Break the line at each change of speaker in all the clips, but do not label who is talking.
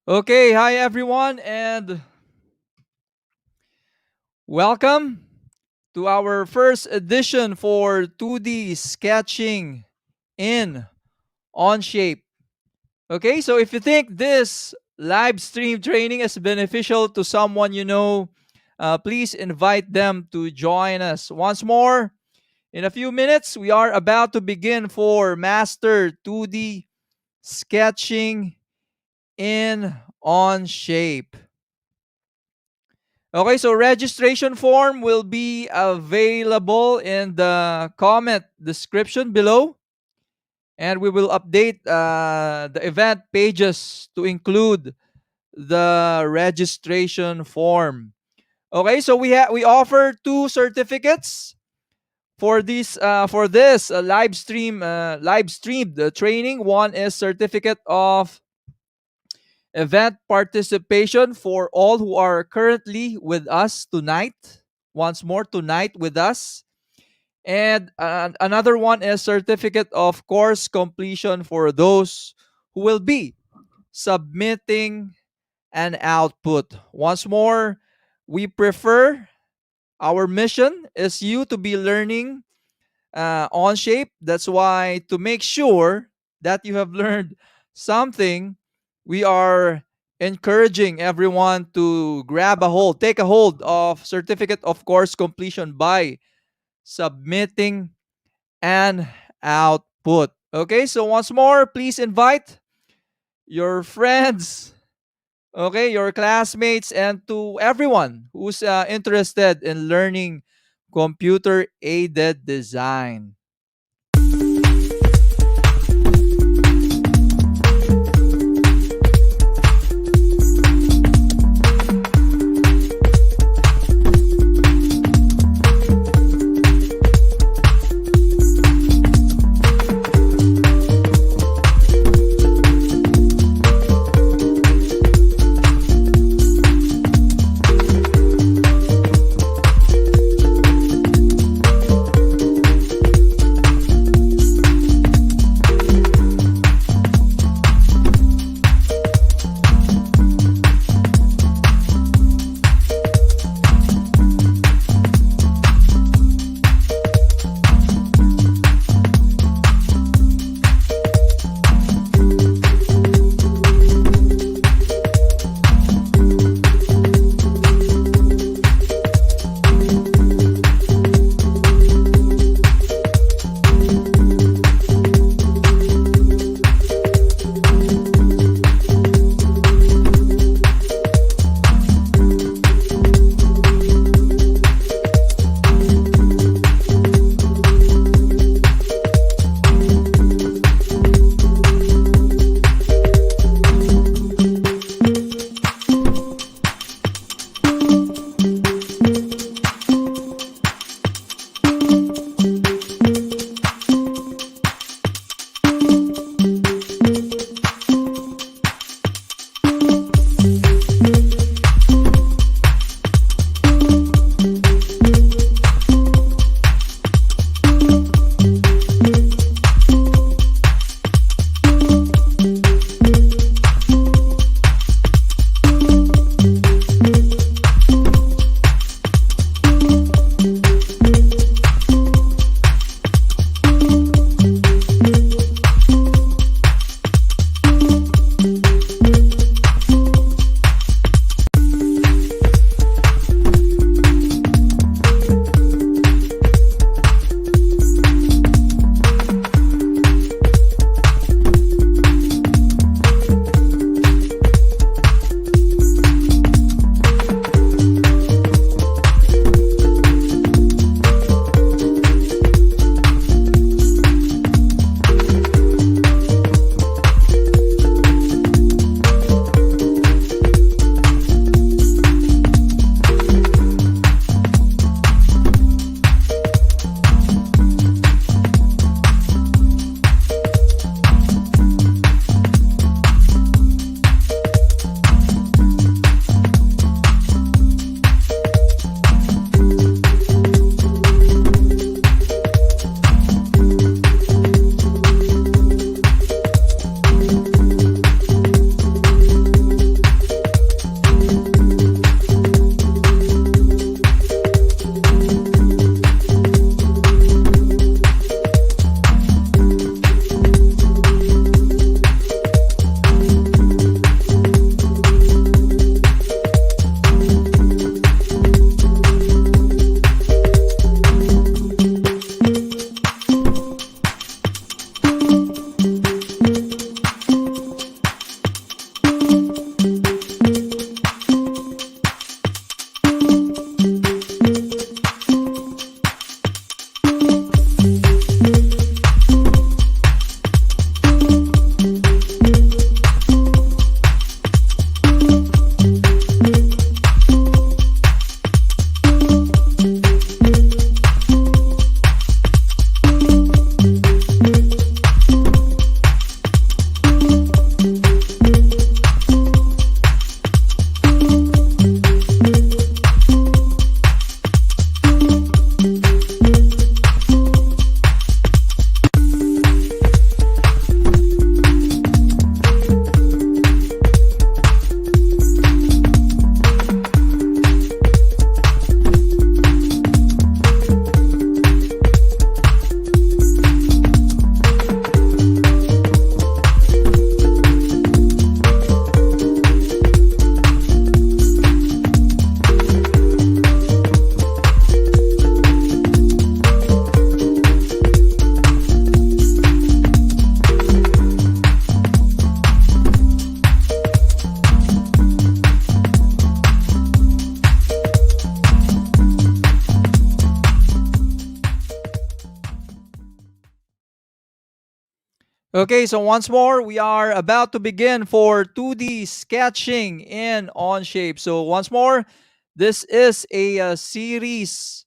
Okay, hi everyone, and welcome to our first edition for 2D sketching in Onshape. Okay, so if you think this live stream training is beneficial to someone you know, please invite them to join us. Once more, in a few minutes, we are about to begin for Master 2D sketching in Onshape. Okay, so registration form will be available in the comment description below, and we will update the event pages to include the registration form. Okay, so we offer two certificates for this live streamed training. One is certificate of event participation for all who are currently with us tonight. Once more, tonight with us. And another one is certificate of course completion for those who will be submitting an output. Once more, we prefer our mission is you to be learning on shape. That's why to make sure that you have learned something, we are encouraging everyone to take a hold of certificate of course completion by submitting an output. Okay, so once more, please invite your friends, okay, your classmates, and to everyone who's interested in learning computer aided design. Okay, so once more, we are about to begin for 2D sketching in Onshape. So once more, this is a series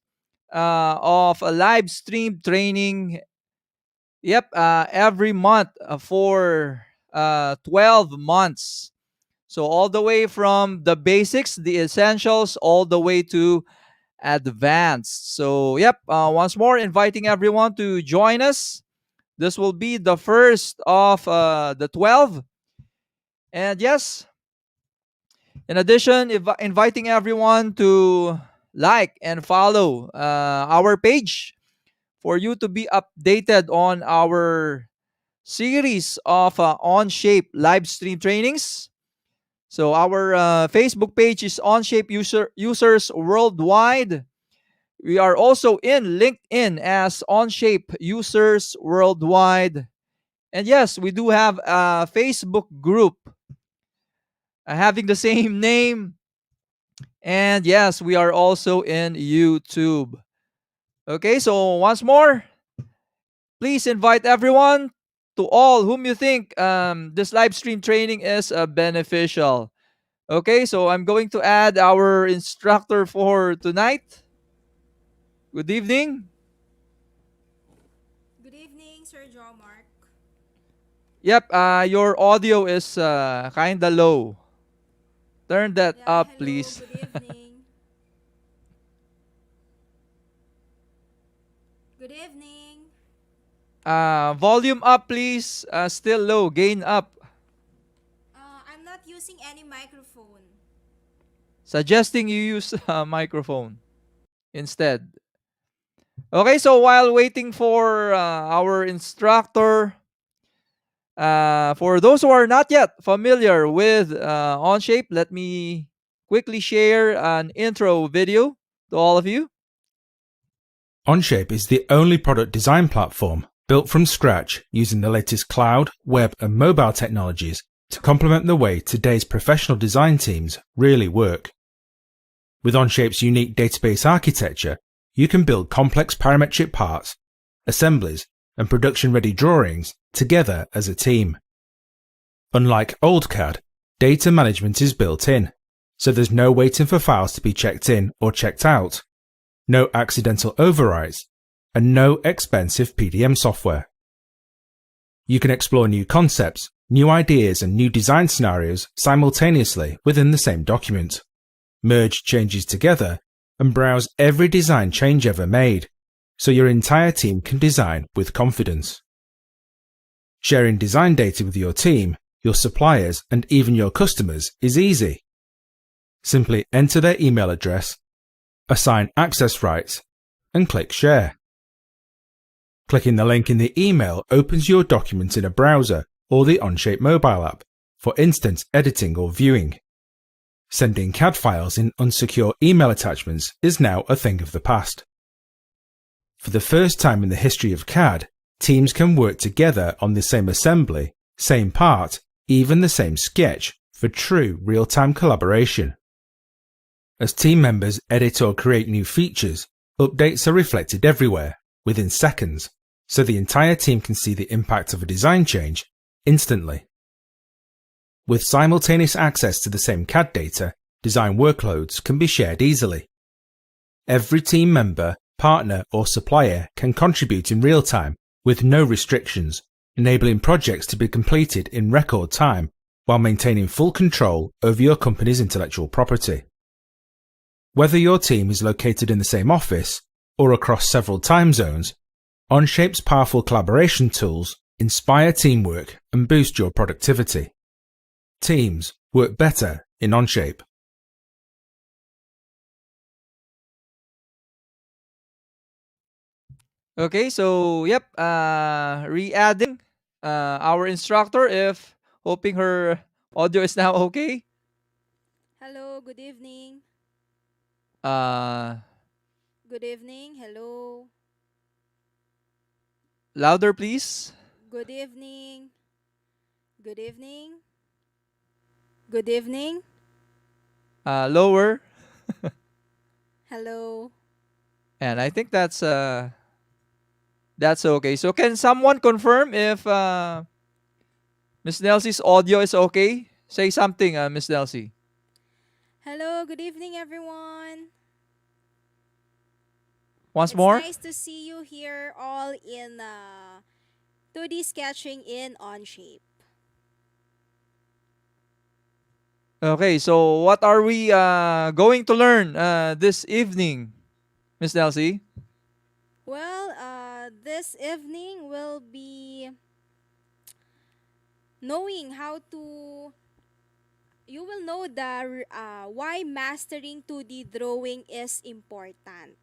of a live stream training. Yep, every month for 12 months. So all the way from the basics, the essentials, all the way to advanced. So yep, once more, inviting everyone to join us. This will be the first of the 12. And yes, in addition, inviting everyone to like and follow our page for you to be updated on our series of Onshape live stream trainings. So our Facebook page is Onshape users worldwide. We are also in LinkedIn as Onshape users worldwide. And yes, we do have a Facebook group having the same name. And yes, we are also in YouTube. Okay, so once more, please invite everyone to all whom you think this live stream training is beneficial. Okay, so I'm going to add our instructor for tonight. Good evening.
Good evening, Sir Joe Mark.
Yep, your audio is kind of low. Turn that
Yeah,
up,
hello,
please.
good evening. Good evening.
Volume up, please. Still low. Gain up.
I'm not using any microphone.
Suggesting you use a microphone instead. Okay, so while waiting for our instructor, for those who are not yet familiar with Onshape, let me quickly share an intro video to all of you.
Onshape is the only product design platform built from scratch using the latest cloud, web, and mobile technologies to complement the way today's professional design teams really work. With Onshape's unique database architecture, you can build complex parametric parts, assemblies, and production-ready drawings together as a team. Unlike old CAD, data management is built in, so there's no waiting for files to be checked in or checked out, no accidental overwrites, and no expensive PDM software. You can explore new concepts, new ideas, and new design scenarios simultaneously within the same document, merge changes together, and browse every design change ever made, so your entire team can design with confidence. Sharing design data with your team, your suppliers, and even your customers is easy. Simply enter their email address, assign access rights, and click Share. Clicking the link in the email opens your document in a browser or the Onshape mobile app for instant editing or viewing. Sending CAD files in unsecure email attachments is now a thing of the past. For the first time in the history of CAD, teams can work together on the same assembly, same part, even the same sketch for true real-time collaboration. As team members edit or create new features, updates are reflected everywhere, within seconds, so the entire team can see the impact of a design change instantly. With simultaneous access to the same CAD data, design workloads can be shared easily. Every team member, partner, or supplier can contribute in real time with no restrictions, enabling projects to be completed in record time while maintaining full control over your company's intellectual property. Whether your team is located in the same office or across several time zones, Onshape's powerful collaboration tools inspire teamwork and boost your productivity. Teams work better in Onshape.
Okay, so yep, re-adding our instructor if hoping her audio is now okay.
Hello, good evening.
Uh,
Good evening, hello.
Louder, please.
Good evening. Good evening. Good evening.
Lower.
Hello.
And I think that's okay. So can someone confirm if Miss Nelsie's audio is okay? Say something, Miss Nelsie.
Hello, good evening, everyone.
Once
It's
more?
nice to see you here all in 2D sketching in Onshape.
Okay, so what are we going to learn this evening, Miss Nelsie?
Well, this evening will be knowing how to. You will know the why mastering 2D drawing is important.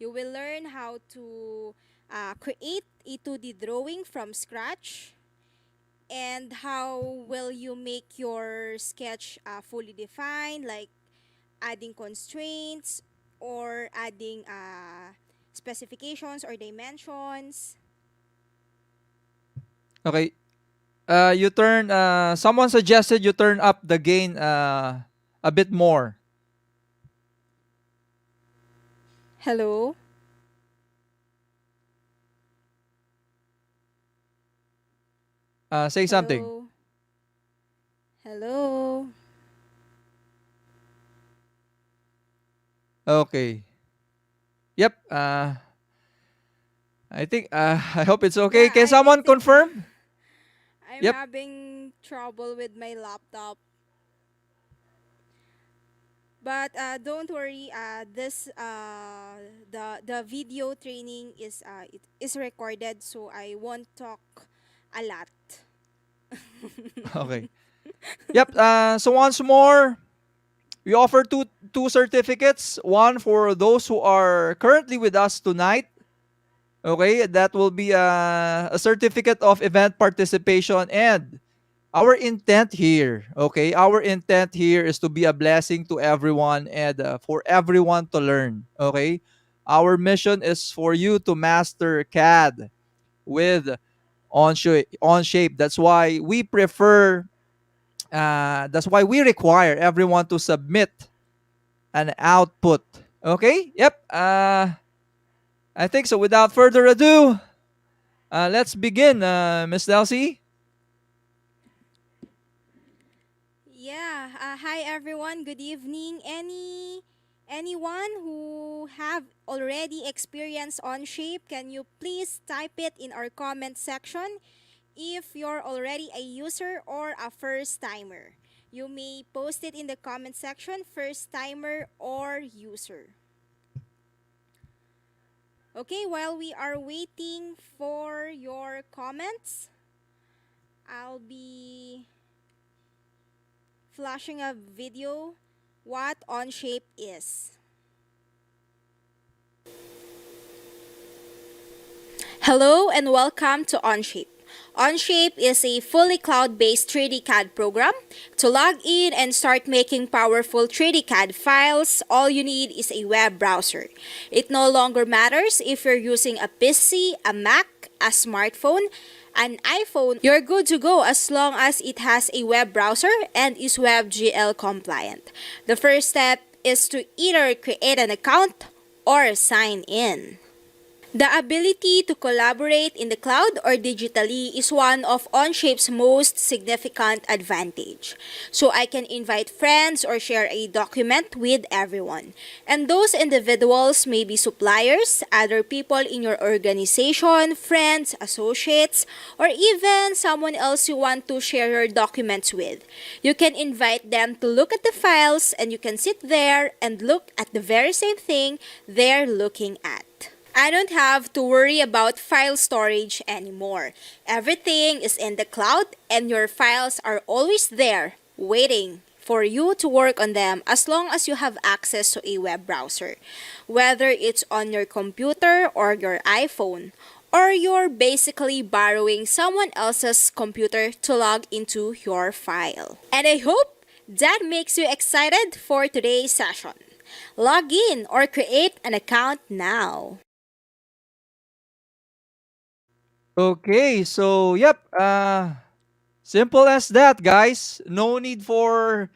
You will learn how to create a 2D drawing from scratch, and how will you make your sketch fully defined, like adding constraints or adding specifications or dimensions.
Okay, you turn, someone suggested you turn up the gain a bit more.
Hello?
Say something.
Hello? Hello?
Okay. Yep. I think, I hope it's okay.
Yeah,
Can
I
someone
think
confirm?
I'm
Yep.
having trouble with my laptop. But don't worry, this the video training it is recorded, so I won't talk a lot.
Okay. Yep. So once more, we offer two certificates. One for those who are currently with us tonight. Okay, that will be a certificate of event participation, and our intent here. Okay, our intent here is to be a blessing to everyone and for everyone to learn. Okay, our mission is for you to master CAD with Onshape. That's why we prefer. That's why we require everyone to submit an output. Okay. Yep. I think so. Without further ado, let's begin, Miss Delcy.
Yeah. Hi everyone. Good evening. Anyone who have already experienced Onshape, can you please type it in our comment section if you're already a user or a first timer. You may post it in the comment section, first timer or user. Okay, while we are waiting for your comments, I'll be flashing a video what Onshape is. Hello and welcome to Onshape. Onshape is a fully cloud-based 3D CAD program. To log in and start making powerful 3D CAD files, all you need is a web browser. It no longer matters if you're using a PC, a Mac, a smartphone, an iPhone. You're good to go as long as it has a web browser and is WebGL compliant. The first step is to either create an account or sign in. The ability to collaborate in the cloud or digitally is one of Onshape's most significant advantage. So I can invite friends or share a document with everyone. And those individuals may be suppliers, other people in your organization, friends, associates, or even someone else you want to share your documents with. You can invite them to look at the files, and you can sit there and look at the very same thing they're looking at. I don't have to worry about file storage anymore. Everything is in the cloud and your files are always there, waiting for you to work on them as long as you have access to a web browser. Whether it's on your computer or your iPhone, or you're basically borrowing someone else's computer to log into your file. And I hope that makes you excited for today's session. Log in or create an account now.
Okay, so yep, simple as that, guys. No need for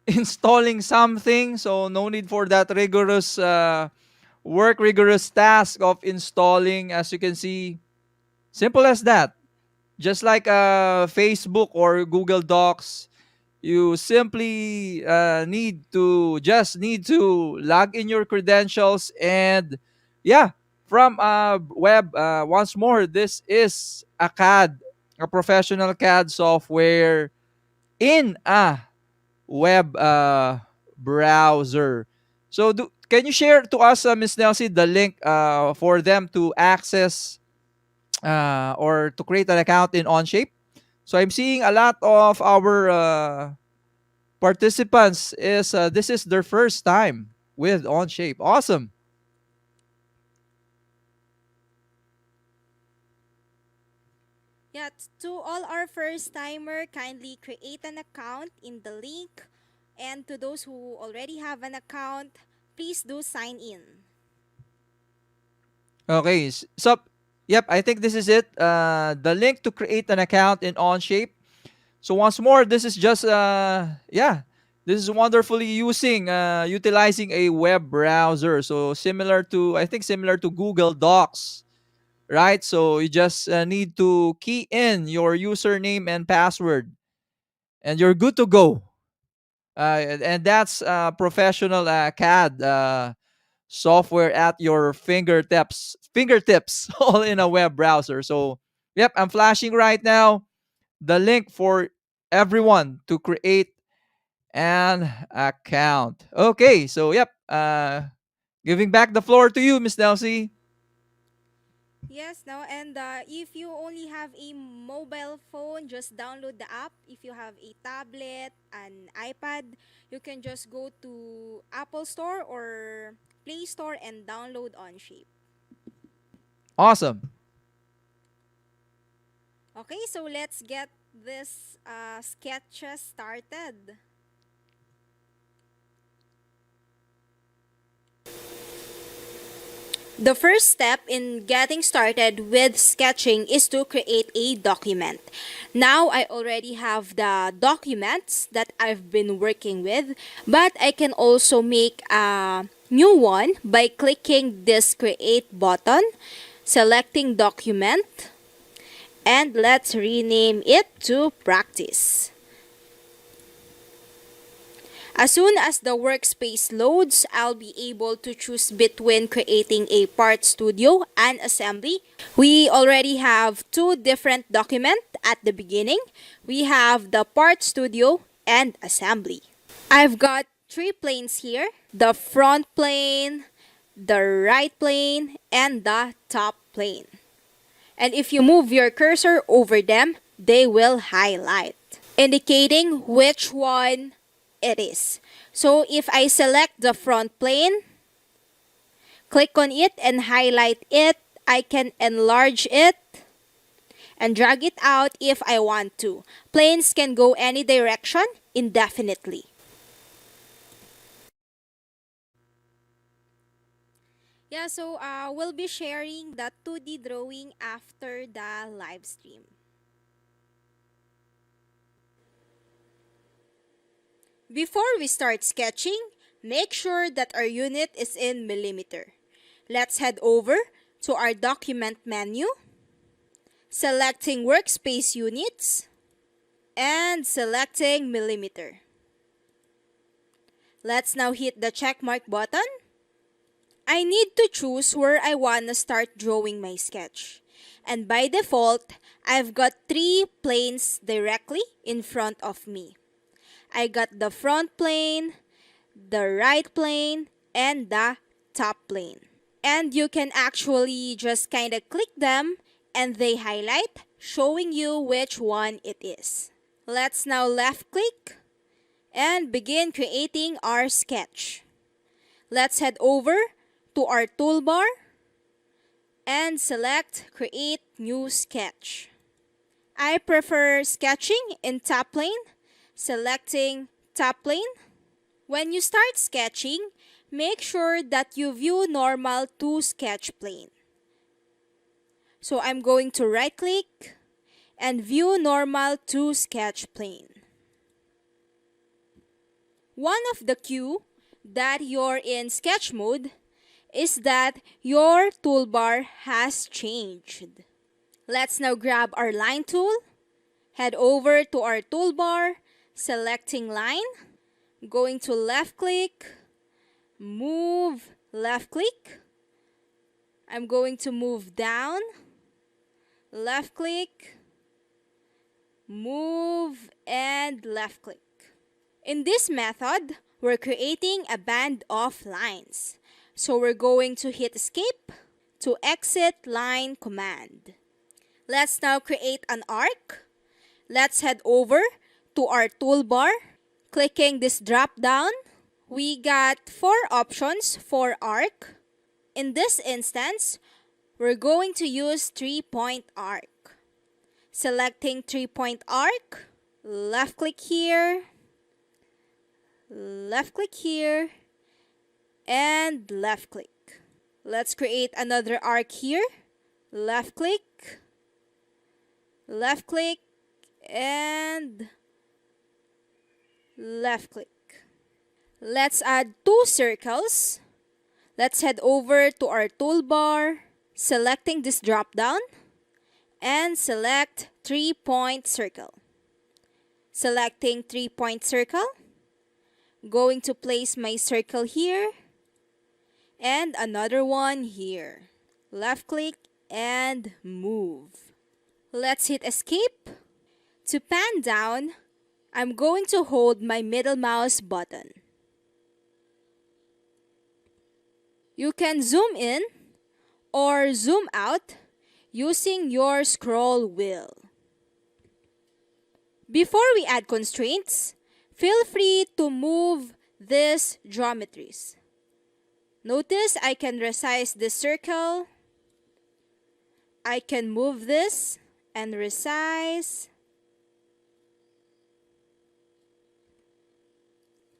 installing something, so no need for that rigorous rigorous task of installing. As you can see, simple as that. Just like Facebook or Google Docs, you simply need to log in your credentials and yeah, from web. Once more, this is a CAD, a professional CAD software in a web browser. So, can you share to us, Miss Nelsie, the link for them to access or to create an account in Onshape? So I'm seeing a lot of our participants is this is their first time with Onshape. Awesome.
Yeah, to all our first timer, kindly create an account in the link. And to those who already have an account, please do sign in.
Okay. So, yep, I think this is it. The link to create an account in Onshape. So once more, this is just yeah, this is wonderfully utilizing a web browser. So similar to Google Docs, right? So you just need to key in your username and password, and you're good to go. And that's professional CAD software at your fingertips, all in a web browser. So, yep, I'm flashing right now the link for everyone to create an account. Okay, so yep, giving back the floor to you, Miss Nelsie.
Yes, no, and if you only have a mobile phone, just download the app. If you have a tablet, an iPad, you can just go to Apple Store or Play Store and download Onshape.
Awesome.
Okay, so let's get this sketches started. The first step in getting started with sketching is to create a document. Now I already have the documents that I've been working with, but I can also make a new one by clicking this create button, selecting document, and let's rename it to practice. As soon as the workspace loads, I'll be able to choose between creating a part studio and assembly. We already have two different documents at the beginning. We have the part studio and assembly. I've got three planes here: the front plane, the right plane, and the top plane. And if you move your cursor over them, they will highlight, indicating which one it is. So if I select the front plane, click on it and highlight it, I can enlarge it and drag it out if I want to. Planes can go any direction indefinitely. Yeah, so we'll be sharing the 2D drawing after the live stream. Before we start sketching, make sure that our unit is in millimeter. Let's head over to our document menu, selecting workspace units, and selecting millimeter. Let's now hit the checkmark button. I need to choose where I want to start drawing my sketch. And by default, I've got three planes directly in front of me. I got the front plane, the right plane, and the top plane. And you can actually just kind of click them and they highlight, showing you which one it is. Let's now left click and begin creating our sketch. Let's head over to our toolbar and select Create New Sketch. I prefer sketching in top plane, selecting top plane. When you start sketching, make sure that you view normal to sketch plane. So I'm going to right click and view normal to sketch plane. One of the cue that you're in sketch mode is that your toolbar has changed. Let's now grab our line tool, head over to our toolbar, selecting line, going to left click, move, left click. I'm going to move down, left click, move, and left click. In this method, we're creating a band of lines. So we're going to hit escape to exit line command. Let's now create an arc. Let's head over to our toolbar. Clicking this drop down, we got 4 options for arc. In this instance, we're going to use 3-point arc. Selecting 3-point arc, left click here, left click here, and left click. Let's create another arc here. Left click, and left click. Let's add 2 circles. Let's head over to our toolbar, selecting this drop down, and select 3-point circle. Selecting 3-point circle, going to place my circle here, and another one here. Left click and move. Let's hit escape. To pan down, I'm going to hold my middle mouse button. You can zoom in or zoom out using your scroll wheel. Before we add constraints, feel free to move these geometries. Notice I can resize this circle. I can move this and resize.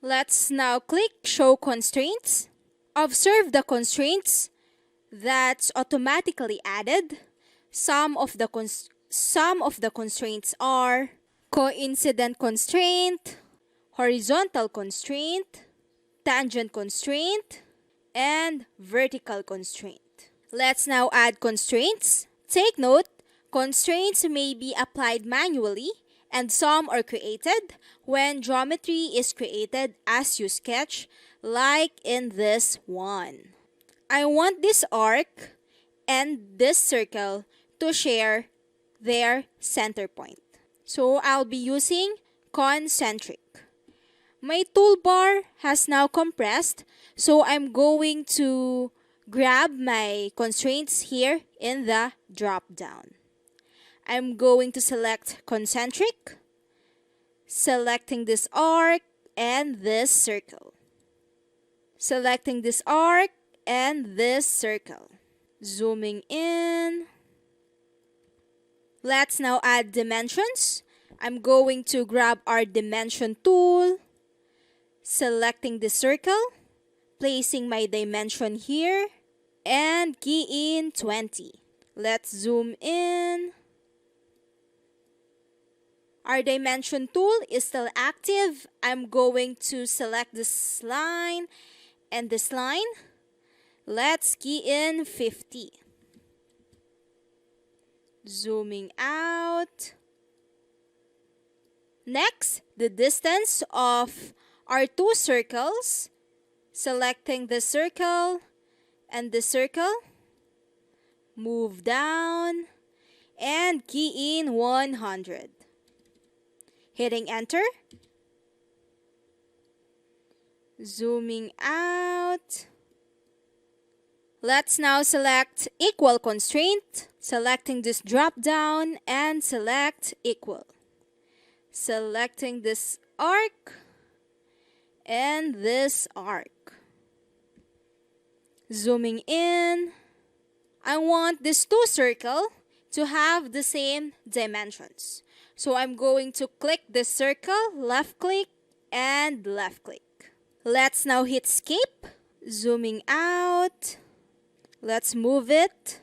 Let's now click Show Constraints. Observe the constraints that's automatically added. Some of the constraints are coincident constraint, horizontal constraint, tangent constraint, and vertical constraint. Let's now add constraints. Take note, constraints may be applied manually and some are created when geometry is created as you sketch, like in this one. I want this arc and this circle to share their center point. So I'll be using concentric. My toolbar has now compressed, so I'm going to grab my constraints here in the drop down. I'm going to select concentric, selecting this arc and this circle. Selecting this arc and this circle. Zooming in. Let's now add dimensions. I'm going to grab our dimension tool, selecting the circle, placing my dimension here, and key in 20. Let's zoom in. Our dimension tool is still active. I'm going to select this line and this line. Let's key in 50. Zooming out. Next, the distance of our 2 circles. Selecting the circle and the circle. Move down and key in 100. Hitting enter. Zooming out. Let's now select equal constraint. Selecting this drop down and select equal. Selecting this arc and this arc. Zooming in. I want this 2 circle to have the same dimensions. So I'm going to click this circle, left click, and left click. Let's now hit escape. Zooming out. Let's move it.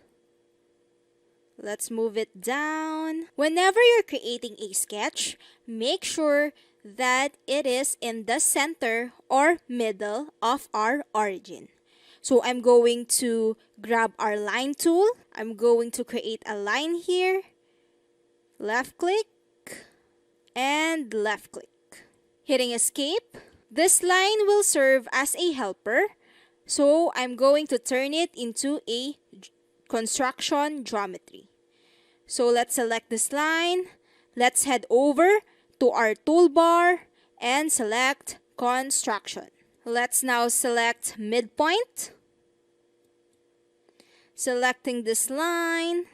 Let's move it down. Whenever you're creating a sketch, make sure that it is in the center or middle of our origin. So I'm going to grab our line tool. I'm going to create a line here. Left click and left click. Hitting escape. This line will serve as a helper. So I'm going to turn it into a construction geometry. So let's select this line. Let's head over to our toolbar and select construction. Let's now select midpoint. Selecting this line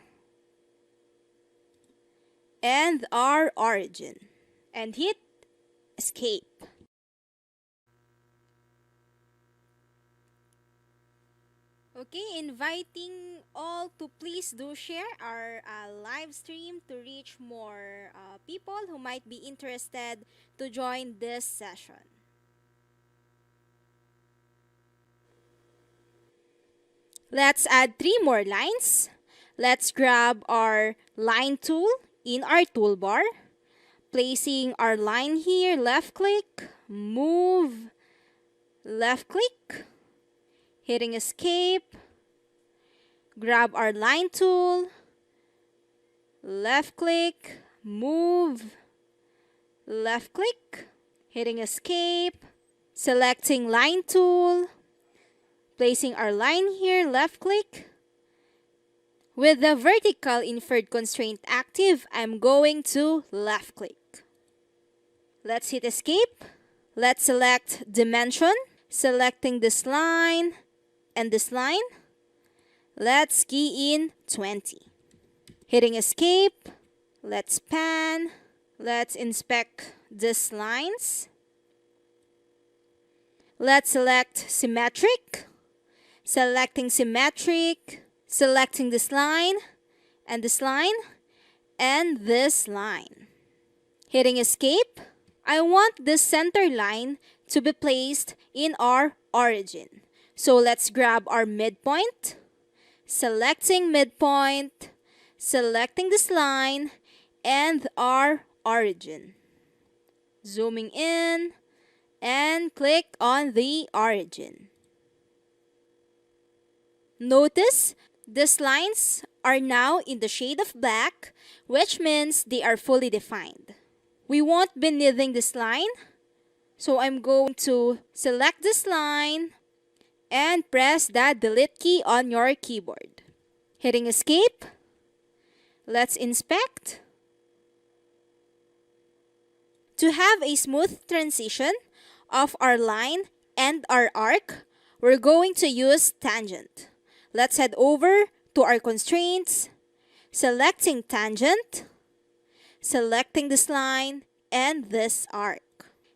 and our origin. And hit escape. Okay, inviting all to please do share our live stream to reach more people who might be interested to join this session. Let's add 3 more lines. Let's grab our line tool in our toolbar. Placing our line here, left click, move, left click, hitting escape, grab our line tool, left click, move, left click, hitting escape, selecting line tool, placing our line here, left click. With the vertical inferred constraint active, I'm going to left click. Let's hit escape. Let's select dimension, selecting this line and this line. Let's key in 20. Hitting escape. Let's pan. Let's inspect these lines. Let's select symmetric. Selecting symmetric. Selecting this line and this line and this line. Hitting escape. I want this center line to be placed in our origin. So let's grab our midpoint. Selecting midpoint. Selecting this line and our origin. Zooming in and click on the origin. Notice these lines are now in the shade of black, which means they are fully defined. We won't be needing this line, so I'm going to select this line and press the delete key on your keyboard. Hitting escape. Let's inspect. To have a smooth transition of our line and our arc, we're going to use tangent. Let's head over to our constraints, selecting tangent, selecting this line and this arc.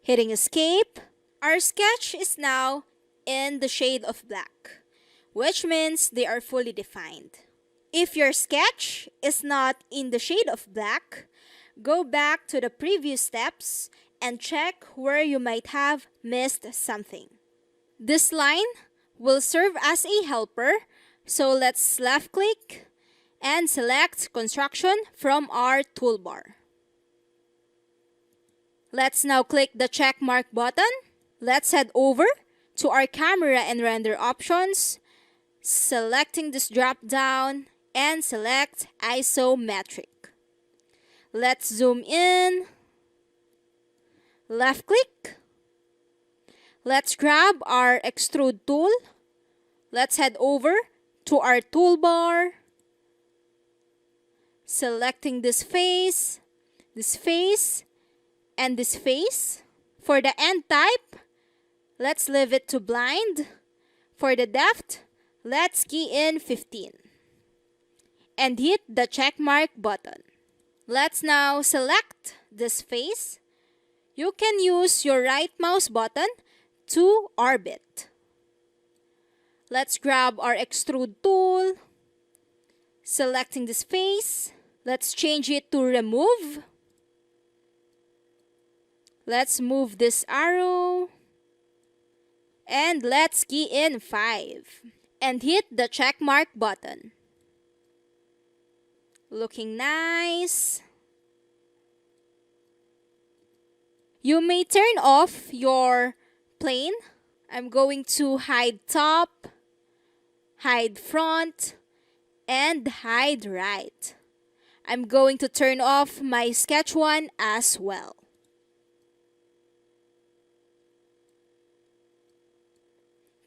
Hitting escape. Our sketch is now in the shade of black, which means they are fully defined. If your sketch is not in the shade of black, go back to the previous steps and check where you might have missed something. This line will serve as a helper, so let's left click and select construction from our toolbar. Let's now click the check mark button. Let's head over to our camera and render options, selecting this drop down and select isometric. Let's zoom in, left click. Let's grab our extrude tool. Let's head over to our toolbar, selecting this face, and this face. For the end type, let's leave it to blind. For the depth, let's key in 15. And hit the check mark button. Let's now select this face. You can use your right mouse button to orbit. Let's grab our extrude tool, selecting this face. Let's change it to remove. Let's move this arrow. And let's key in 5. And hit the check mark button. Looking nice. You may turn off your plane. I'm going to hide top hide front, and hide right. I'm going to turn off my sketch 1 as well.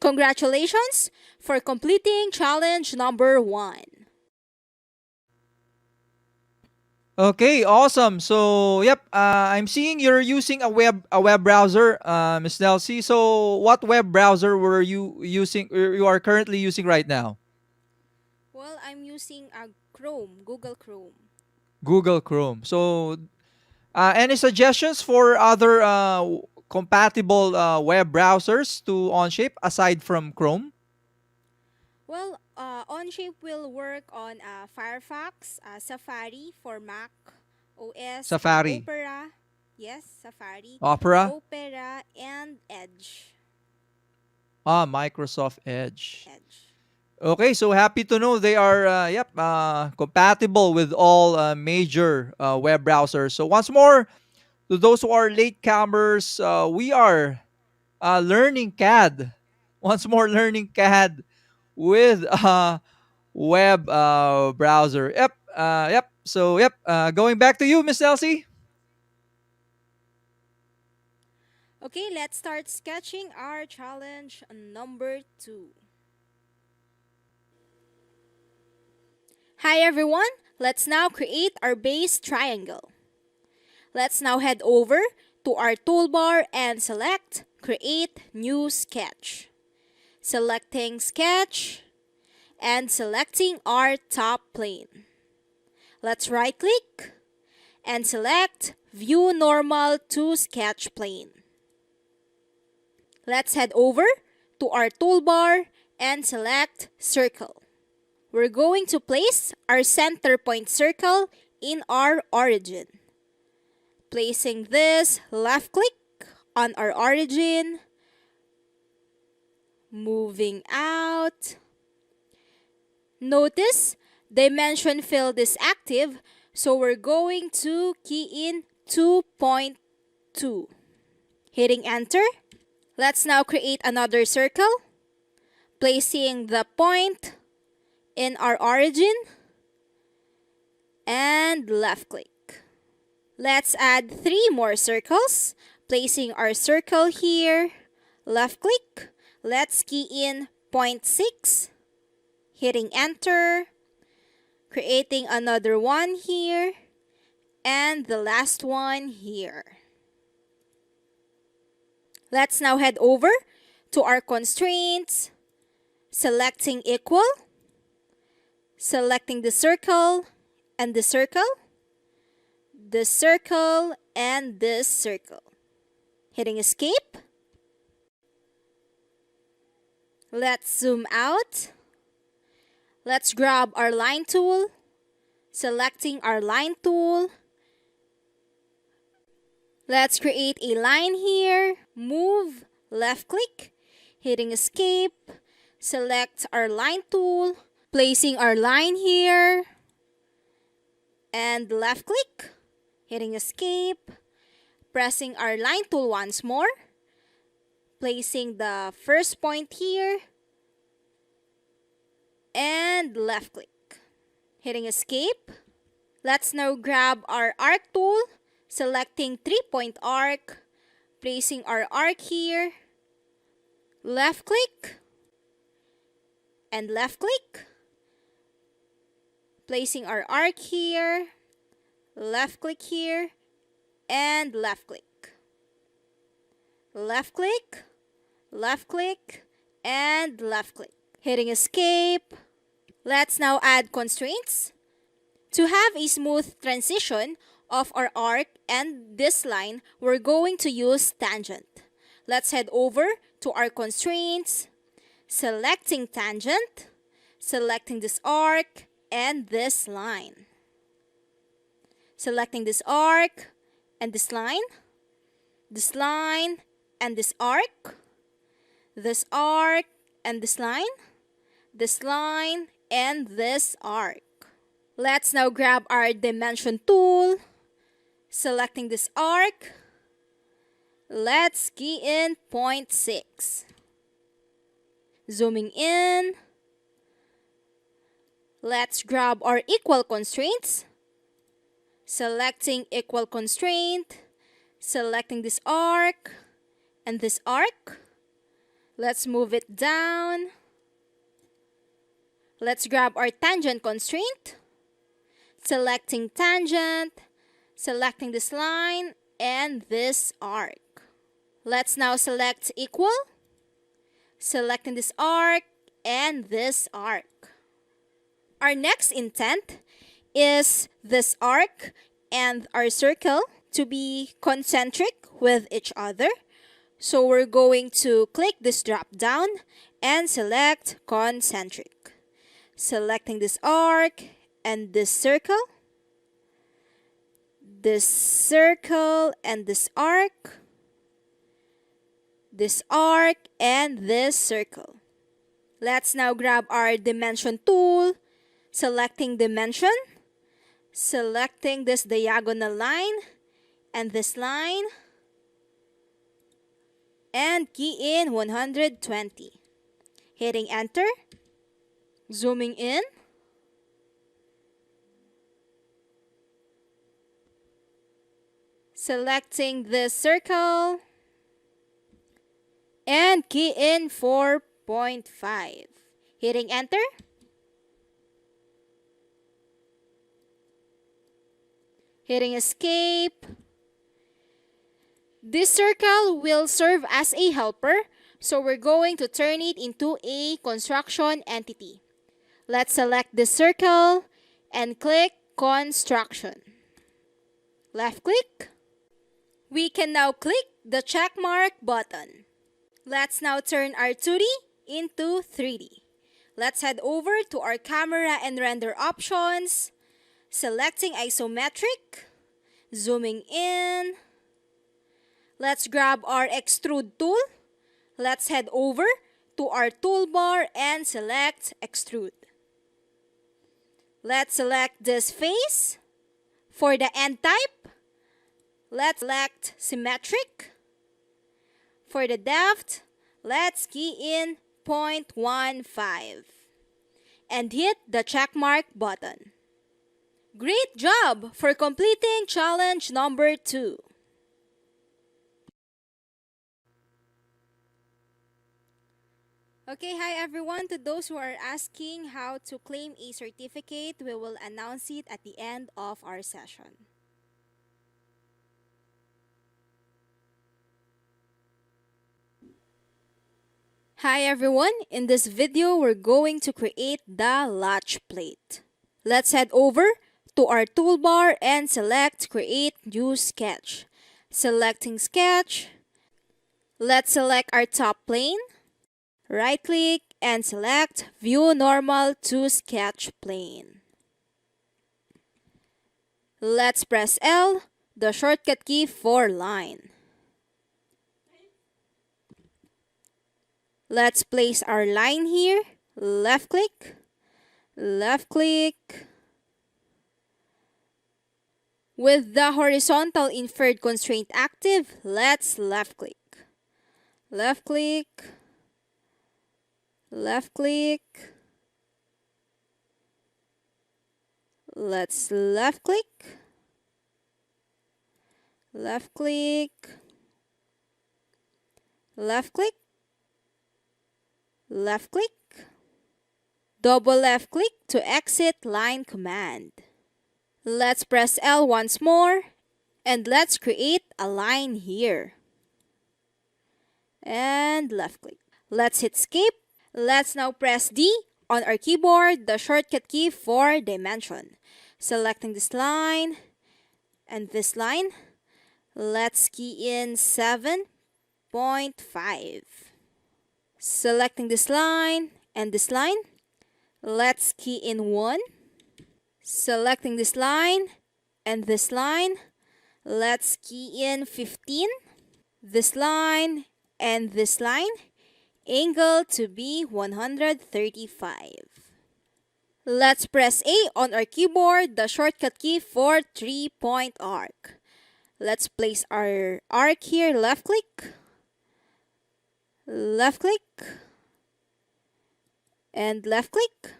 Congratulations for completing challenge number 1.
Okay, awesome. So, yep, I'm seeing you're using a web browser, Miss Nelsie. So, what web browser were you using? You are currently using right now?
Well, I'm using a Chrome, Google Chrome.
Google Chrome. So, any suggestions for other compatible web browsers to Onshape aside from Chrome?
Well, Onshape will work on Firefox, Safari for Mac OS,
Safari,
Opera, yes, Safari,
Opera,
Opera, and Edge.
Microsoft Edge.
Edge.
Okay, so happy to know they are compatible with all major web browsers. So once more, to those who are latecomers, we are learning CAD. Once more, learning CAD with web browser. Yep. So yep. Going back to you, Miss Elsie.
Okay, let's start sketching our challenge number 2. Hi everyone, let's now create our base triangle. Let's now head over to our toolbar and select Create New Sketch. Selecting Sketch and selecting our top plane. Let's right click and select View Normal to Sketch Plane. Let's head over to our toolbar and select Circle. We're going to place our center point circle in our origin. Placing this, left click on our origin, moving out. Notice dimension field is active, so we're going to key in 2.2. Hitting enter. Let's now create another circle, placing the point in our origin and left click. Let's add 3 more circles, placing our circle here, left click. Let's key in 0.6, hitting enter, creating another one here, and the last one here. Let's now head over to our constraints, selecting equal, selecting the circle and the circle, the circle and this circle. Hitting escape. Let's zoom out. Let's grab our line tool, selecting our line tool. Let's create a line here, move, left click, hitting escape, select our line tool, placing our line here, and left click, hitting escape, pressing our line tool once more, placing the first point here, and left click, hitting escape. Let's now grab our arc tool, selecting 3-point arc, placing our arc here, left click, and left click, placing our arc here, left click here, and left click, left click, left click, and left click, hitting escape. Let's now add constraints. To have a smooth transition of our arc and this line, we're going to use tangent. Let's head over to our constraints, selecting tangent, selecting this arc and this line. Selecting this arc and this line and this arc and this line and this arc. Let's now grab our dimension tool, selecting this arc. Let's key in 0.6. Zooming in, Let's grab our equal constraints. Selecting equal constraint. Selecting this arc and this arc. Let's move it down. Let's grab our tangent constraint. Selecting tangent. Selecting this line and this arc. Let's now select equal. Selecting this arc and this arc. Our next intent is this arc and our circle to be concentric with each other. So we're going to click this drop down and select concentric. Selecting this arc and this circle and this arc and this circle. Let's now grab our dimension tool, selecting dimension, selecting this diagonal line and this line, and key in 120. Hitting enter, zooming in, selecting this circle, and key in 4.5. Hitting enter. Hitting escape. This circle will serve as a helper, so we're going to turn it into a construction entity. Let's select this circle and click construction. Left click. We can now click the check mark button. Let's now turn our 2D into 3D. Let's head over to our camera and render options, selecting isometric, zooming in. Let's grab our extrude tool. Let's head over to our toolbar and select extrude. Let's select this face. For the end type, let's select symmetric. For the depth, let's key in 0.15 and hit the checkmark button. Great job for completing challenge number 2. Okay, hi everyone. To those who are asking how to claim a certificate, we will announce it at the end of our session. Hi everyone, in this video we're going to create the latch plate. Let's head over to our toolbar and select create new sketch. Selecting sketch, let's select our top plane, right click and select view normal to sketch plane. Let's press L, the shortcut key for line. Let's place our line here. Left click. Left click. With the horizontal inferred constraint active, let's left click. Left click. Left click. Let's left click. Left click. Left click. Left click, double left click to exit line command. Let's press L once more and let's create a line here. And left click. Let's hit escape. Let's now press D on our keyboard, the shortcut key for dimension. Selecting this line and this line. Let's key in 7.5. Selecting this line and this line, let's key in 1. Selecting this line and this line, let's key in 15. This line and this line, angle to be 135. Let's press A on our keyboard, the shortcut key for 3-point arc. Let's place our arc here, left click. Left click and left click.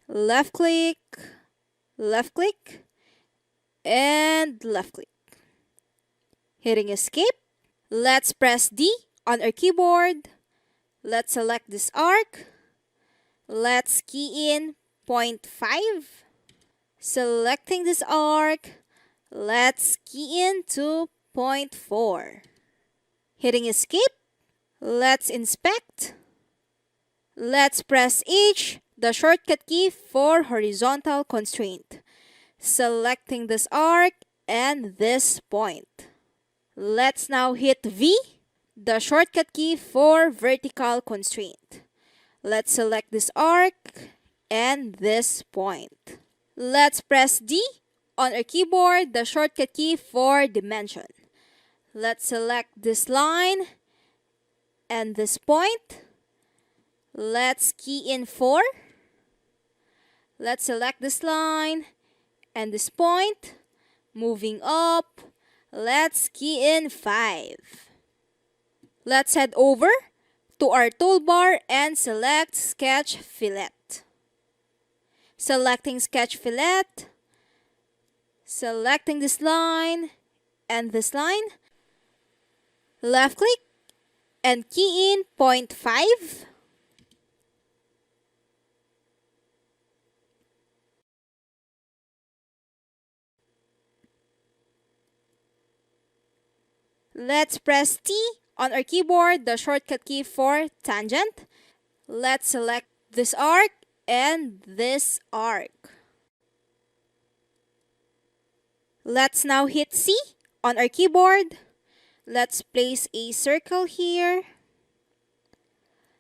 left click, left click, and left click. Hitting escape. Let's press D on our keyboard. Let's select this arc. Let's key in 0.5. Selecting this arc, let's key in to 0.4. Hitting escape. Let's inspect. Let's press H, the shortcut key for horizontal constraint. Selecting this arc and this point. Let's now hit V, the shortcut key for vertical constraint. Let's select this arc and this point. Let's press D on our keyboard, the shortcut key for dimension. Let's select this line and this point. Let's key in 4. Let's select this line and this point. Moving up, let's key in 5. Let's head over to our toolbar and select Sketch Fillet. Selecting Sketch Fillet, selecting this line and this line, left click and key in 0.5. Let's press T on our keyboard, the shortcut key for tangent. Let's select this arc and this arc. Let's now hit C on our keyboard. Let's place a circle here.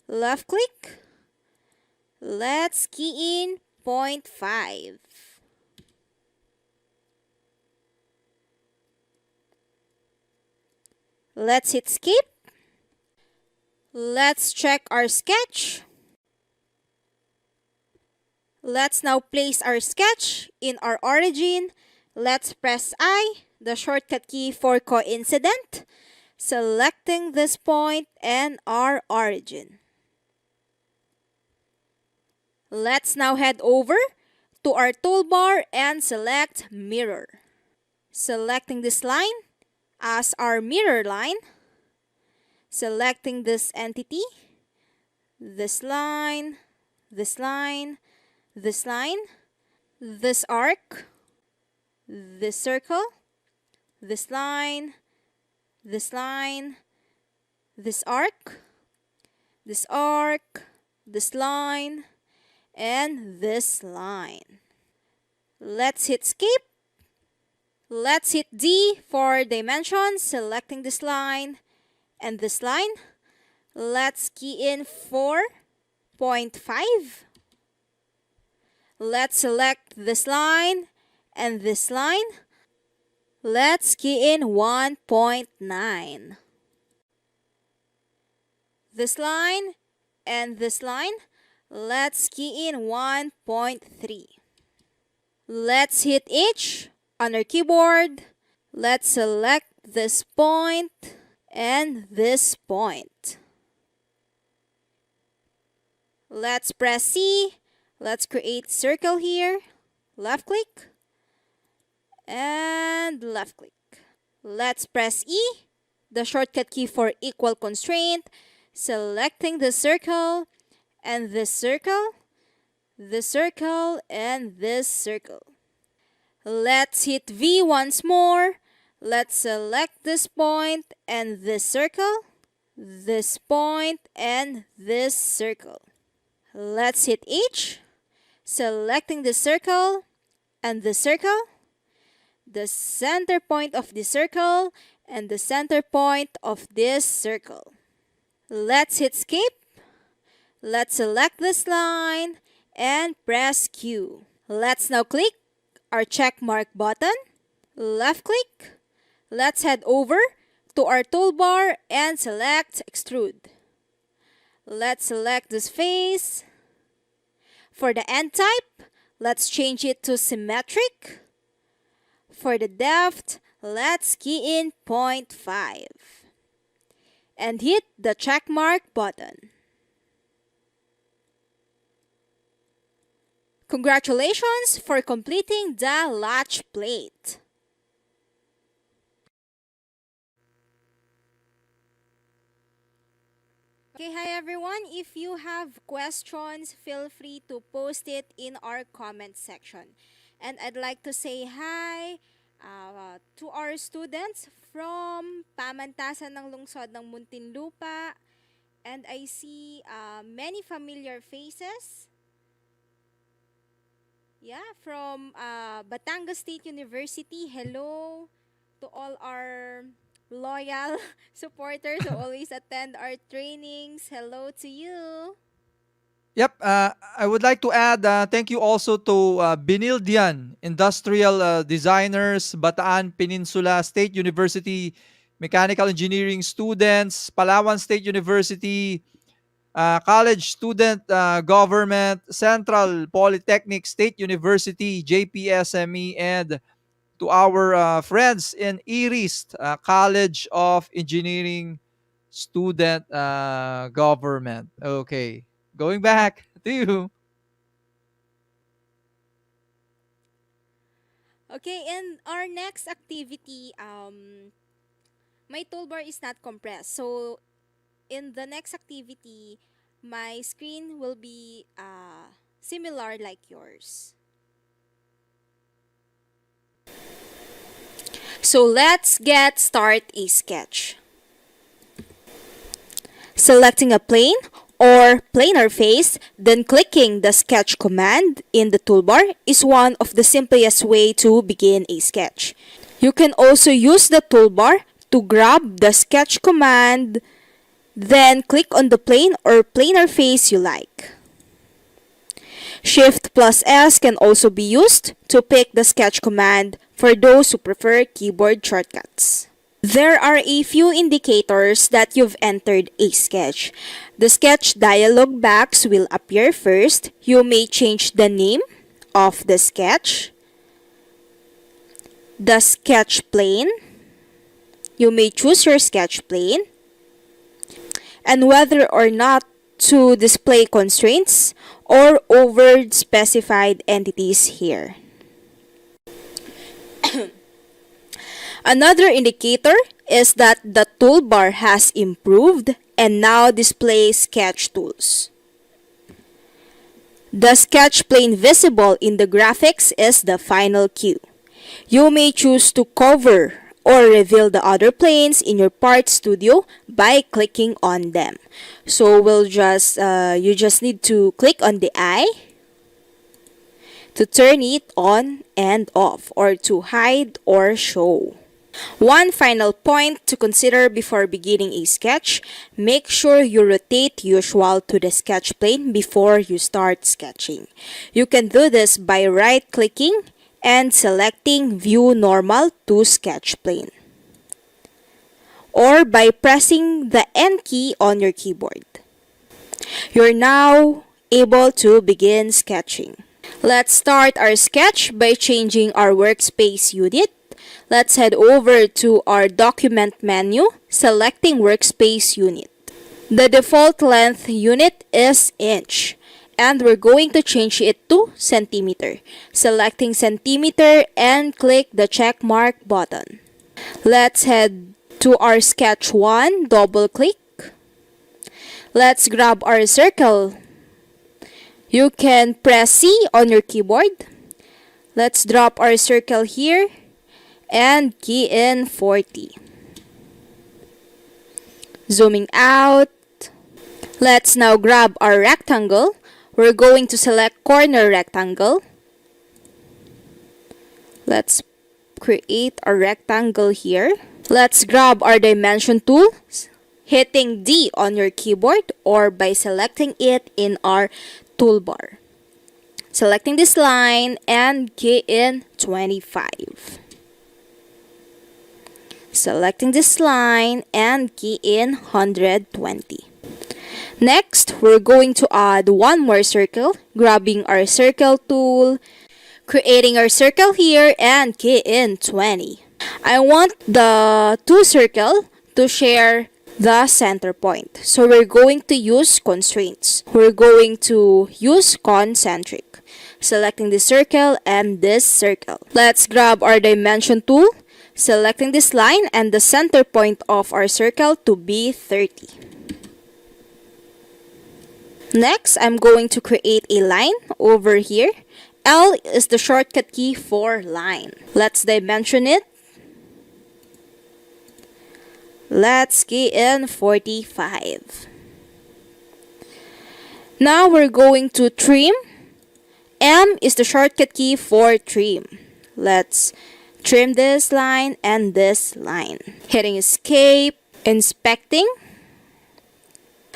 Left click. Let's key in 0.5. Let's hit skip. Let's check our sketch. Let's now place our sketch in our origin. Let's press I, the shortcut key for coincident, selecting this point and our origin. Let's now head over to our toolbar and select mirror. Selecting this line as our mirror line. Selecting this entity, this line, this line, this line, this arc, this circle, this line, this line, this arc, this arc, this line, and this line. Let's hit skip. Let's hit D for dimensions, selecting this line and this line. Let's key in 4.5. Let's select this line and this line. Let's key in 1.9. This line and this line. Let's key in 1.3. Let's hit H on our keyboard. Let's select this point and this point. Let's press C. Let's create circle here. Left click and left click. Let's press E, the shortcut key for equal constraint, selecting the circle and this circle, this circle, and this circle. Let's hit V once more. Let's select this point and this circle, this point, and this circle. Let's hit H, selecting the circle and the circle, the center point of the circle, and the center point of this circle. Let's hit skip. Let's select this line and press Q. Let's now click our check mark button. Left click. Let's head over to our toolbar and select extrude. Let's select this face. For the end type, let's change it to symmetric. For the depth, let's key in 0.5 and hit the check mark button. Congratulations for completing the latch plate. Okay, hi everyone. If you have questions, feel free to post it in our comment section. And I'd like to say hi to our students from Pamantasan ng Lungsod ng Muntinlupa. And I see many familiar faces. Yeah, from Batangas State University. Hello to all our loyal supporters who always attend our trainings. Hello to you.
Yep, I would like to add thank you also to Binildian Industrial Designers, Bataan Peninsula State University, Mechanical Engineering students, Palawan State University, College Student Government, Central Polytechnic State University, JPSME, and to our friends in IRIST, College of Engineering Student Government. Okay, going back to you.
Okay, and our next activity, my toolbar is not compressed. So in the next activity, my screen will be similar like yours. So let's get start a sketch. Selecting a plane or planar face, then clicking the sketch command in the toolbar is one of the simplest way to begin a sketch. You can also use the toolbar to grab the sketch command, then click on the plane or planar face you like. Shift plus S can also be used to pick the sketch command for those who prefer keyboard shortcuts. There are a few indicators that you've entered a sketch. The sketch dialog box will appear first. You may change the name of the sketch, the sketch plane. You may choose your sketch plane, and whether or not to display constraints or over specified entities here. Another indicator is that the toolbar has improved and now displays sketch tools. The sketch plane visible in the graphics is the final cue. You may choose to cover or reveal the other planes in your part studio by clicking on them. So you just need to click on the eye to turn it on and off, or to hide or show. One final point to consider before beginning a sketch: make sure you rotate usual to the sketch plane before you start sketching. You can do this by right-clicking and selecting View Normal to Sketch Plane, or by pressing the N key on your keyboard. You're now able to begin sketching. Let's start our sketch by changing our workspace unit. Let's head over to our document menu, selecting workspace unit. The default length unit is inch, and we're going to change it to centimeter. Selecting centimeter and click the check mark button. Let's head to our sketch 1, double click. Let's grab our circle. You can press C on your keyboard. Let's drop our circle here and key in 40. Zooming out. Let's now grab our rectangle. We're going to select corner rectangle. Let's create a rectangle here. Let's grab our dimension tool, hitting D on your keyboard or by selecting it in our toolbar. Selecting this line and key in 25. Selecting this line and key in 120. Next, we're going to add one more circle, grabbing our circle tool, creating our circle here and key in 20. I want the two circles to share the center point. So we're going to use constraints. We're going to use concentric. selecting this circle and this circle. Let's grab our dimension tool, selecting this line and the center point of our circle to be 30. Next, I'm going to create a line over here. L is the shortcut key for line. Let's dimension it. Let's key in 45. Now we're going to trim. M is the shortcut key for trim. Let's trim this line and this line. Hitting escape, inspecting.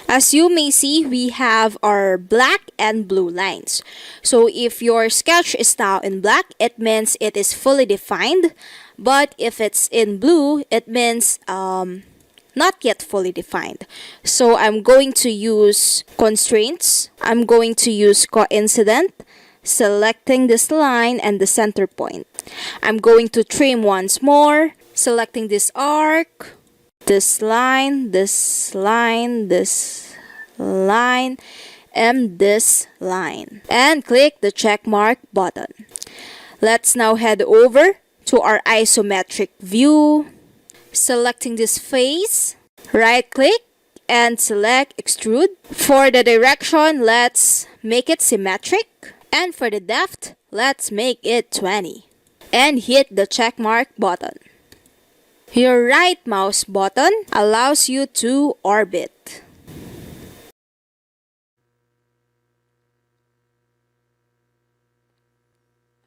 As you may see, we have our black and blue lines. So if your sketch is now in black, it means it is fully defined. But if it's in blue, it means not yet fully defined. So I'm going to use constraints. I'm going to use coincident, selecting this line and the center point. I'm going to trim once more, selecting this arc, this line, this line, this line, and this line. And click the check mark button. Let's now head over to our isometric view, selecting this face, right click, and select extrude. For the direction, let's make it symmetric. And for the depth, let's make it 20. And hit the check mark button. Your right mouse button allows you to orbit.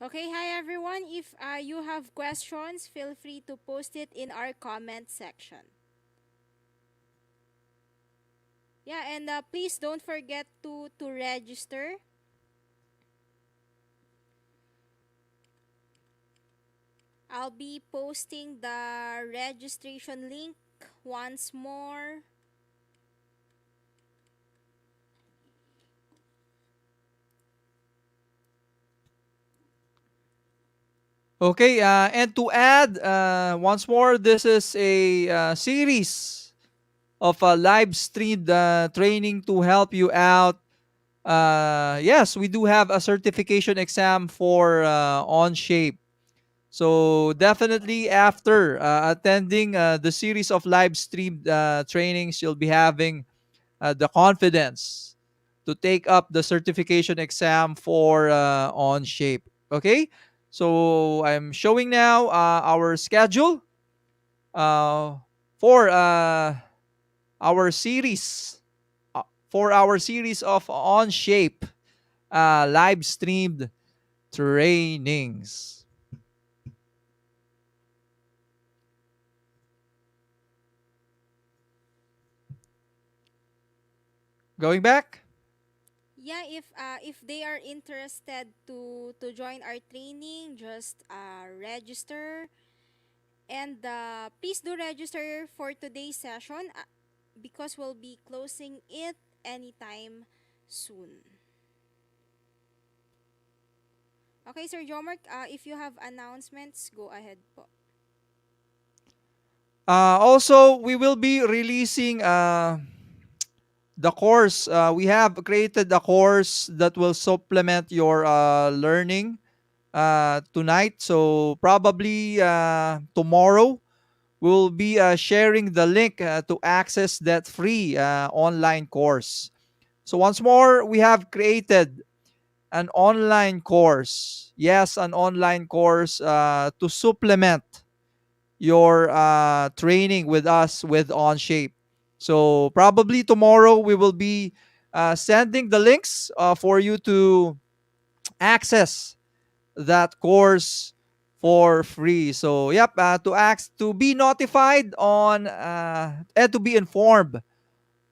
Okay, hi everyone. If you have questions, feel free to post it in our comment section. Yeah, and please don't forget to register. I'll be posting the registration link once more.
Okay, and to add, once more, this is a series of live streamed training to help you out. Yes, we do have a certification exam for Onshape. So definitely after attending the series of live streamed trainings, you'll be having the confidence to take up the certification exam for Onshape. Okay, so I'm showing now our schedule uh, for our series our series of Onshape live streamed trainings. Going back.
Yeah, if they are interested to join our training, just register. And please do register for today's session because we'll be closing it anytime soon. Okay, Sir Jomark, if you have announcements, go ahead po.
Also, we will be releasing the course. We have created a course that will supplement your learning tonight. So probably tomorrow we'll be sharing the link to access that free online course. So once more, we have created an online course. Yes, an online course to supplement your training with us with Onshape. So probably tomorrow we will be sending the links for you to access that course for free. So yep, to be notified on and to be informed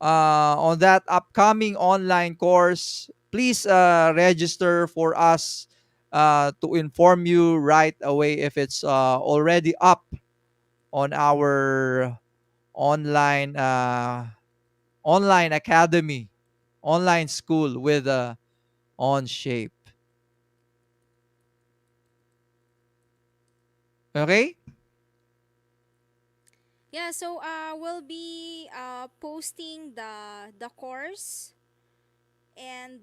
on that upcoming online course, please register for us to inform you right away if it's already up on our online online academy, online school with Onshape. Okay?
Yeah, so we'll be posting the course and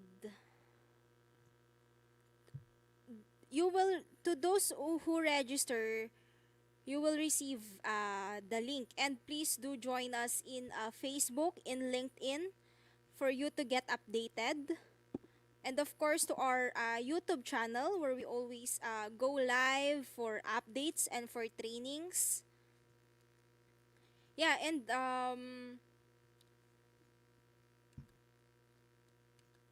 you will, to those who register, you will receive the link. And please do join us in Facebook, in LinkedIn, for you to get updated. And of course, to our YouTube channel, where we always go live for updates and for trainings. Yeah, and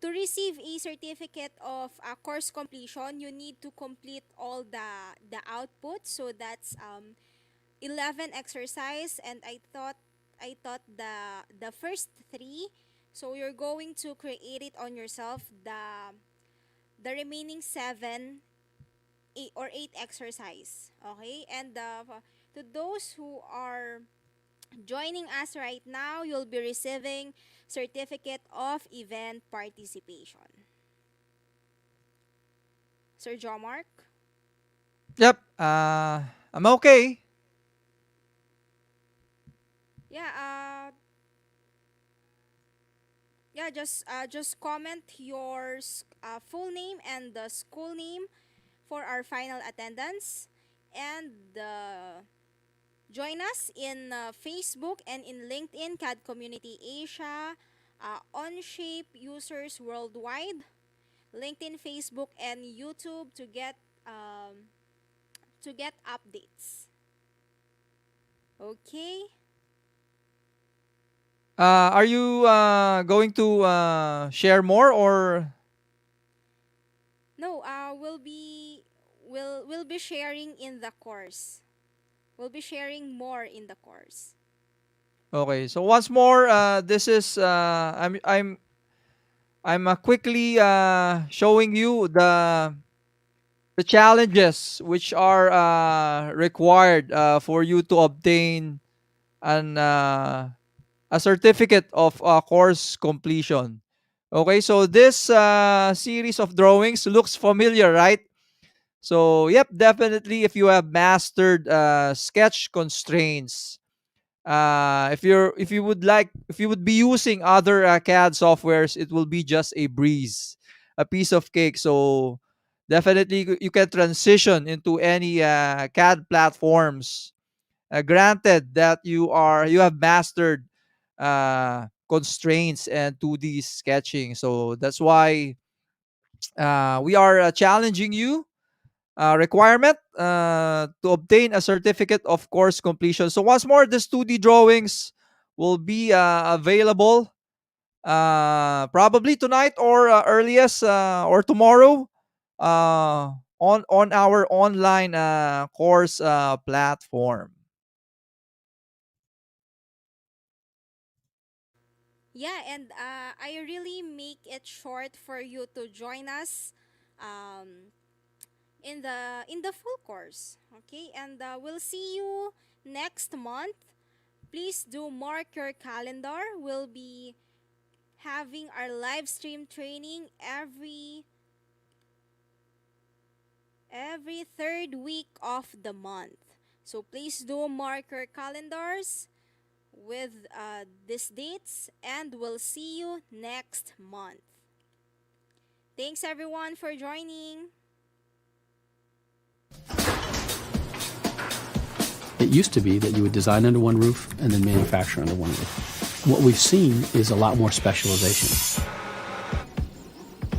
to receive a certificate of course completion, you need to complete all the output. So that's 11 exercise, and I thought the first 3. So you're going to create it on yourself, the remaining 7, 8 or 8 exercise. Okay? And to those who are joining us right now, you'll be receiving certificate of event participation. Sir Jomark?
Yep. I'm okay.
Yeah, just comment your full name and the school name for our final attendance, and join us in Facebook and in LinkedIn, CAD Community Asia, Onshape users worldwide, LinkedIn, Facebook, and YouTube to get updates. Okay.
Are you going to share more, or
No, we'll be sharing in the course. We'll be sharing more in the course.
okay? So once more, this is I'm quickly showing you the challenges which are required for you to obtain an a certificate of course completion. Okay, so this series of drawings looks familiar, right? So, yep, definitely if you have mastered sketch constraints, if you would be using other CAD softwares, it will be just a breeze, a piece of cake. So, definitely you can transition into any CAD platforms. Granted that you have mastered constraints and 2D sketching. So that's why we are challenging you requirement to obtain a certificate of course completion. So once more, the 2D drawings will be available probably tonight or earliest or tomorrow on our online course platform.
Yeah, and I really make it short for you to join us um, in the full course. Okay, and we'll see you next month. Please do mark your calendar. We'll be having our live stream training every third week of the month. So please do mark your calendars with these dates, and we'll see you next month. Thanks everyone for joining.
It used to be that you would design under one roof and then manufacture under one roof. What we've seen is a lot more specialization.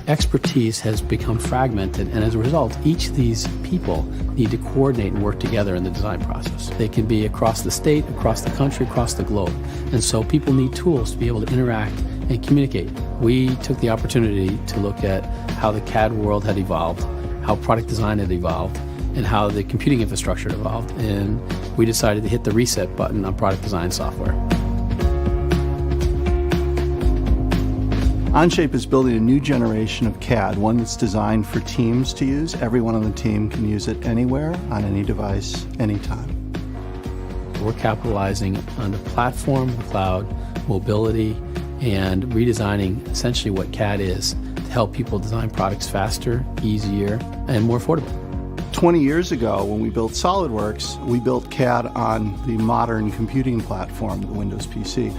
Expertise has become fragmented, and as a result, each of these people need to coordinate and work together in the design process. They can be across the state, across the country, across the globe. And so people need tools to be able to interact and communicate. We took the opportunity to look at how the CAD world had evolved, how product design had evolved, and how the computing infrastructure had evolved. And we decided to hit the reset button on product design software.
Onshape is building a new generation of CAD, one that's designed for teams to use. Everyone on the team can use it anywhere, on any device, anytime.
We're capitalizing on the platform, the cloud, mobility, and redesigning essentially what CAD is to help people design products faster, easier, and more affordable.
20 years ago, when we built SolidWorks, we built CAD on the modern computing platform, the Windows PC.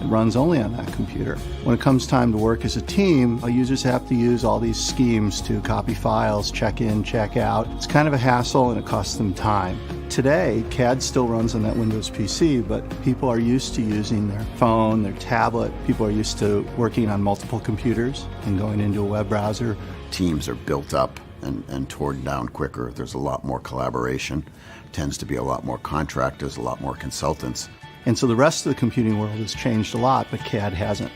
It runs only on that computer. When it comes time to work as a team, users have to use all these schemes to copy files, check in, check out. It's kind of a hassle and it costs them time. Today, CAD still runs on that Windows PC, but people are used to using their phone, their tablet. People are used to working on multiple computers and going into a web browser.
Teams are built up and torn down quicker. There's a lot more collaboration. Tends to be a lot more contractors, a lot more consultants.
And so the rest of the computing world has changed a lot, but CAD hasn't.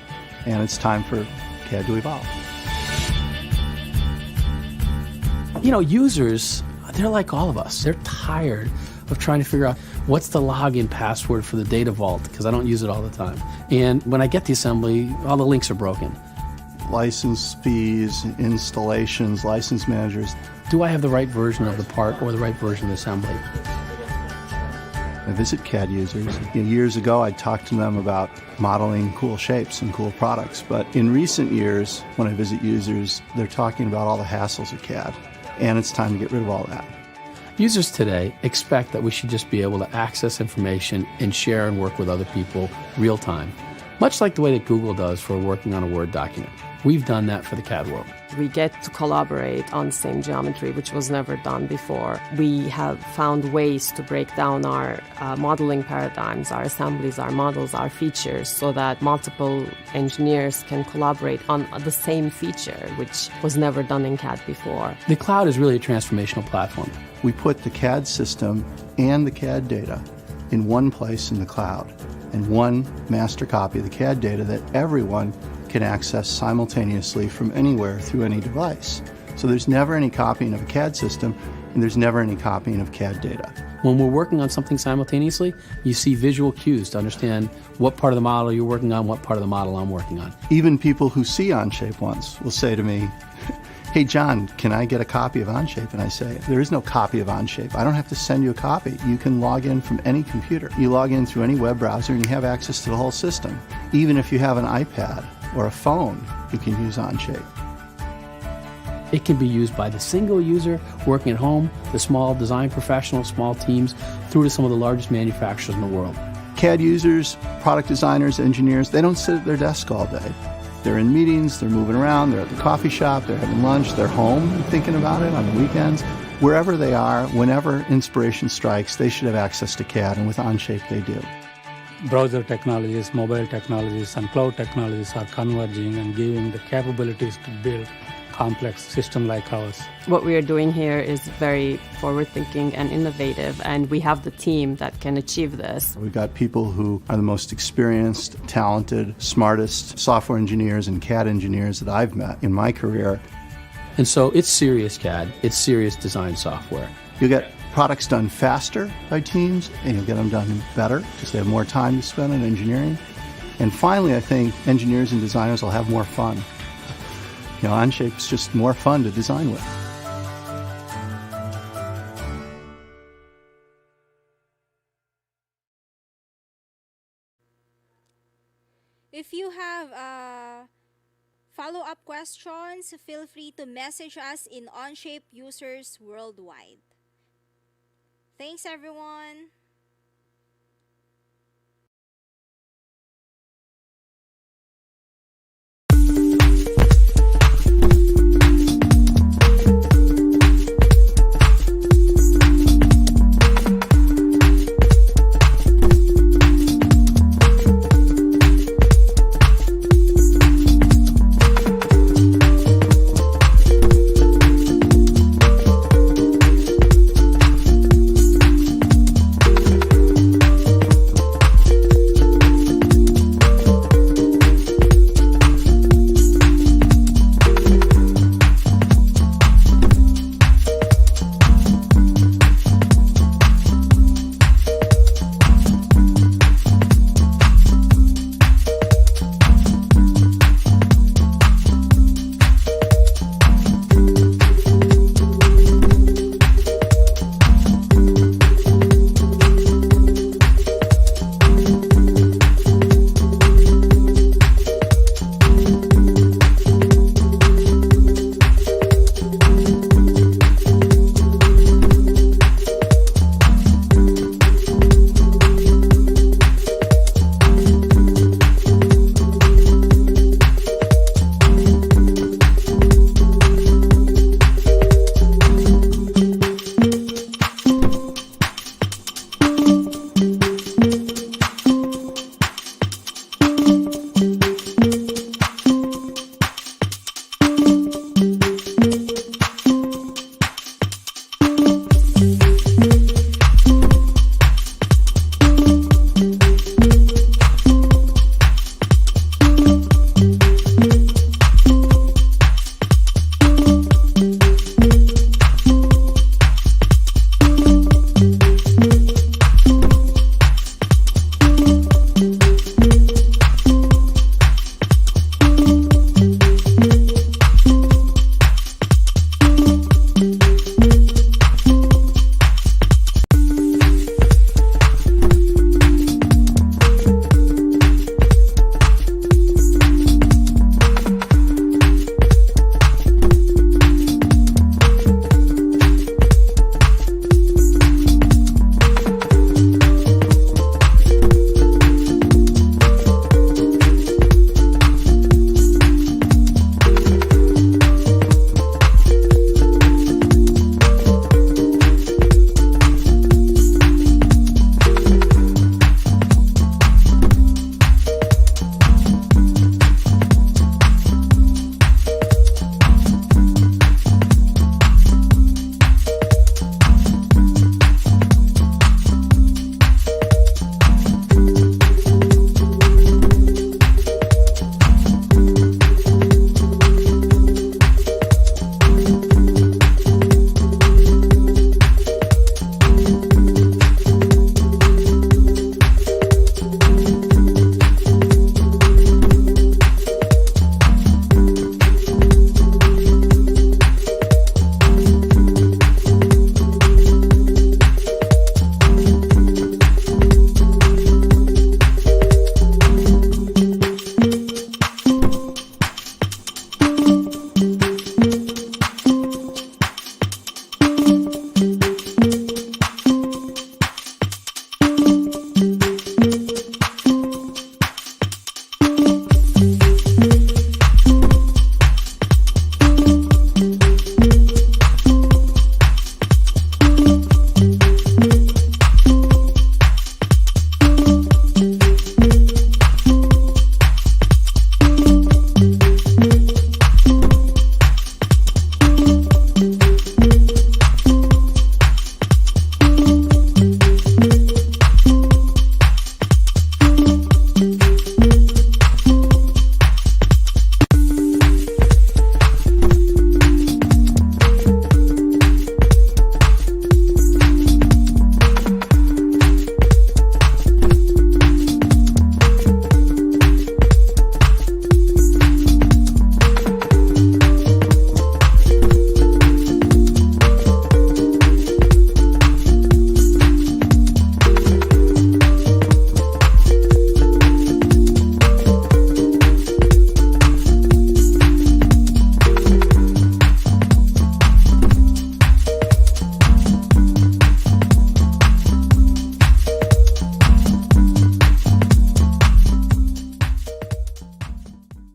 And it's time for CAD to evolve.
You know, users, they're like all of us. They're tired of trying to figure out what's the login password for the data vault, because I don't use it all the time. And when I get the assembly, all the links are broken.
License fees, installations, license managers.
Do I have the right version of the part or the right version of the assembly?
I visit CAD users. Years ago, I talked to them about modeling cool shapes and cool products. But in recent years, when I visit users, they're talking about all the hassles of CAD. And it's time to get rid of all that.
Users today expect that we should just be able to access information and share and work with other people real time, much like the way that Google does for working on a Word document. We've done that for the CAD world.
We get to collaborate on the same geometry, which was never done before. We have found ways to break down our modeling paradigms, our assemblies, our models, our features, so that multiple engineers can collaborate on the same feature, which was never done in CAD before.
The cloud is really a transformational platform.
We put the CAD system and the CAD data in one place in the cloud, and one master copy of the CAD data that everyone can access simultaneously from anywhere through any device. So there's never any copying of a CAD system, and there's never any copying of CAD data.
When we're working on something simultaneously, you see visual cues to understand what part of the model you're working on, what part of the model I'm working on.
Even people who see Onshape once will say to me, "Hey John, can I get a copy of Onshape?" And I say, there is no copy of Onshape. I don't have to send you a copy. You can log in from any computer. You log in through any web browser and you have access to the whole system. Even if you have an iPad or a phone, you can use Onshape.
It can be used by the single user working at home, the small design professionals, small teams, through to some of the largest manufacturers in the world.
CAD users, product designers, engineers, they don't sit at their desk all day. They're in meetings, they're moving around, they're at the coffee shop, they're having lunch, they're home thinking about it on the weekends. Wherever they are, whenever inspiration strikes, they should have access to CAD, and with Onshape they do.
Browser technologies, mobile technologies, and cloud technologies are converging and giving the capabilities to build complex systems like ours.
What we are doing here is very forward-thinking and innovative, and we have the team that can achieve this.
We've got people who are the most experienced, talented, smartest software engineers and CAD engineers that I've met in my career.
And so it's serious CAD, it's serious design software.
You'll get products done faster by teams, and you'll get them done better because they have more time to spend on engineering. And finally, I think engineers and designers will have more fun. You know, Onshape's just more fun to design with.
If you have follow-up questions, feel free to message us in Onshape users worldwide. Thanks, everyone.